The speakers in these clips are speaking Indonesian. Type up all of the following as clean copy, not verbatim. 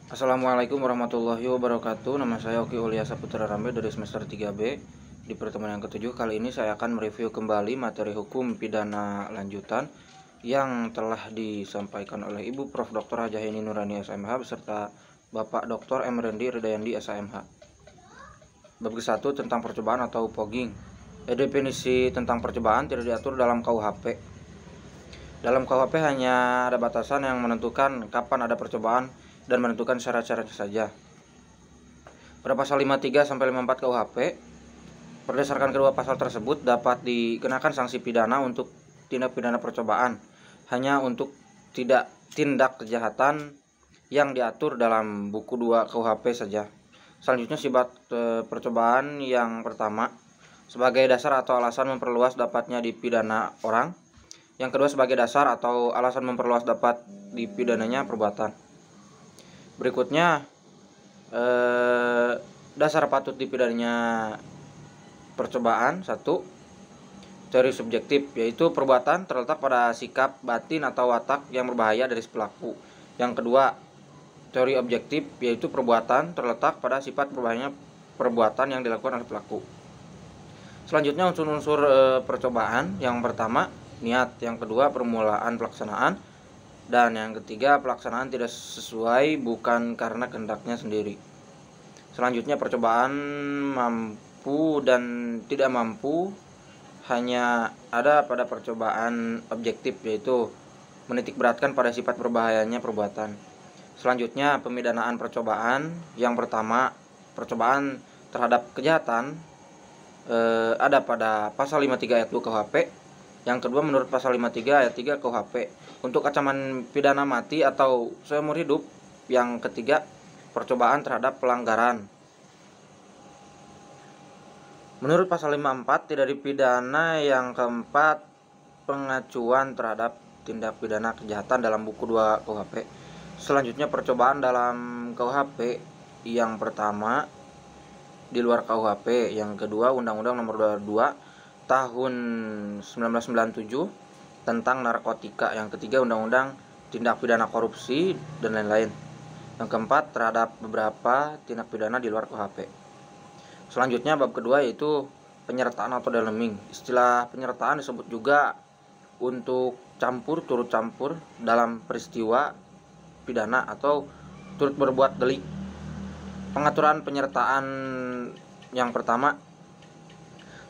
Assalamualaikum warahmatullahi wabarakatuh. Nama saya Oki Uliasa Putra Rambe dari semester 3B. Di pertemuan yang ketujuh kali ini saya akan mereview kembali materi hukum pidana lanjutan yang telah disampaikan oleh Ibu Prof. Dr. Hajah Heni Nurani SMH beserta Bapak Dr. M. Rendi Ridayandi SMH. Bab ke-1 tentang percobaan atau fogging. Definisi tentang percobaan tidak diatur dalam KUHP. Dalam KUHP hanya ada batasan yang menentukan kapan ada percobaan dan menentukan syarat-syaratnya saja. Pada pasal 53 sampai 54 KUHP, berdasarkan kedua pasal tersebut dapat dikenakan sanksi pidana untuk tindak pidana percobaan hanya untuk tindak kejahatan yang diatur dalam buku 2 KUHP saja. Selanjutnya sifat percobaan yang pertama sebagai dasar atau alasan memperluas dapatnya dipidana orang. Yang kedua sebagai dasar atau alasan memperluas dapat dipidananya perbuatan. Berikutnya dasar patut dipidananya percobaan. 1. Teori subjektif, yaitu perbuatan terletak pada sikap batin atau watak yang berbahaya dari si pelaku. Yang kedua, teori objektif, yaitu perbuatan terletak pada sifat berbahayanya perbuatan yang dilakukan oleh pelaku. Selanjutnya unsur-unsur percobaan. Yang pertama, niat. Yang kedua, permulaan pelaksanaan. Dan yang ketiga, pelaksanaan tidak sesuai bukan karena kehendaknya sendiri. Selanjutnya percobaan mampu dan tidak mampu hanya ada pada percobaan objektif, yaitu menitikberatkan pada sifat berbahayanya perbuatan. Selanjutnya pemidanaan percobaan. Yang pertama, percobaan terhadap kejahatan ada pada pasal 53 ayat 2 KUHP. Yang kedua menurut pasal 53 ayat 3 KUHP untuk ancaman pidana mati atau seumur hidup. Yang ketiga percobaan terhadap pelanggaran. Menurut pasal 54 tidak dipidana. Yang keempat pengacuan terhadap tindak pidana kejahatan dalam buku 2 KUHP. Selanjutnya percobaan dalam KUHP. Yang pertama di luar KUHP. Yang kedua Undang-Undang Nomor 22 Tahun 1997 tentang narkotika. Yang ketiga Undang-Undang Tindak Pidana Korupsi dan lain-lain. Yang keempat terhadap beberapa tindak pidana di luar KUHP. Selanjutnya bab kedua yaitu penyertaan atau dalaming. Istilah penyertaan disebut juga untuk turut campur dalam peristiwa pidana atau turut berbuat delik. Pengaturan penyertaan yang pertama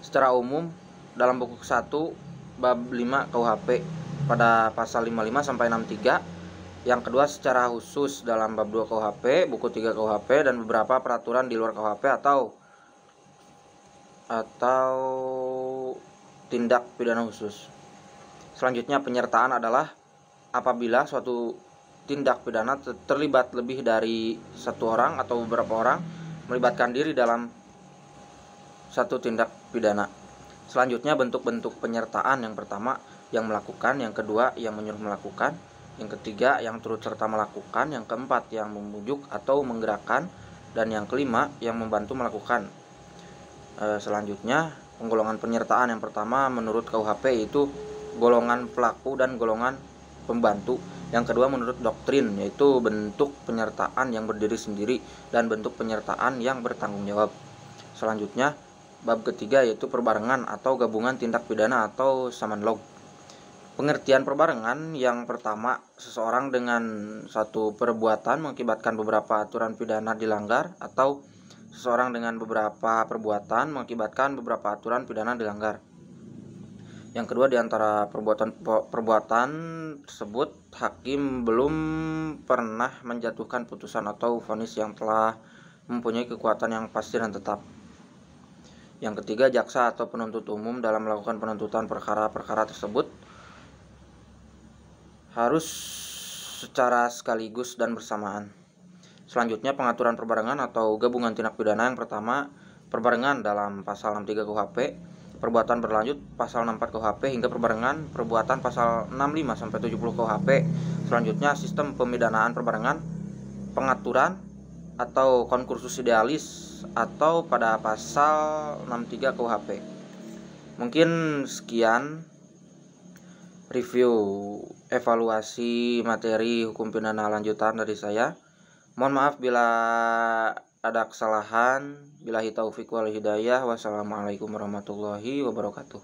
secara umum dalam buku 1 bab 5 KUHP pada pasal 55 sampai 63. Yang kedua secara khusus dalam bab 2 KUHP, buku 3 KUHP dan beberapa peraturan di luar KUHP atau tindak pidana khusus. Selanjutnya penyertaan adalah apabila suatu tindak pidana terlibat lebih dari satu orang atau beberapa orang melibatkan diri dalam satu tindak pidana. Selanjutnya bentuk-bentuk penyertaan. Yang pertama yang melakukan, yang kedua yang menyuruh melakukan, yang ketiga yang turut serta melakukan, yang keempat yang membujuk atau menggerakkan, dan yang kelima yang membantu melakukan. Selanjutnya penggolongan penyertaan. Yang pertama menurut KUHP yaitu golongan pelaku dan golongan pembantu. Yang kedua menurut doktrin yaitu bentuk penyertaan yang berdiri sendiri dan bentuk penyertaan yang bertanggung jawab. Selanjutnya bab ketiga yaitu perbarengan atau gabungan tindak pidana atau summon law. Pengertian perbarengan. Yang pertama, seseorang dengan satu perbuatan mengakibatkan beberapa aturan pidana dilanggar, atau seseorang dengan beberapa perbuatan mengakibatkan beberapa aturan pidana dilanggar. Yang kedua, di antara perbuatan tersebut hakim belum pernah menjatuhkan putusan atau vonis yang telah mempunyai kekuatan yang pasti dan tetap. Yang ketiga, jaksa atau penuntut umum dalam melakukan penuntutan perkara-perkara tersebut harus secara sekaligus dan bersamaan. Selanjutnya pengaturan perbarengan atau gabungan tindak pidana. Yang pertama, perbarengan dalam pasal 63 KUHP, perbuatan berlanjut pasal 64 KUHP hingga perbarengan perbuatan pasal 65 sampai 70 KUHP. Selanjutnya sistem pemidanaan perbarengan, pengaturan atau konkursus idealis atau pada pasal 63 KUHP. Mungkin sekian review evaluasi materi hukum pidana lanjutan dari saya. Mohon maaf bila ada kesalahan. Billahi taufik wal hidayah. Wassalamualaikum warahmatullahi wabarakatuh.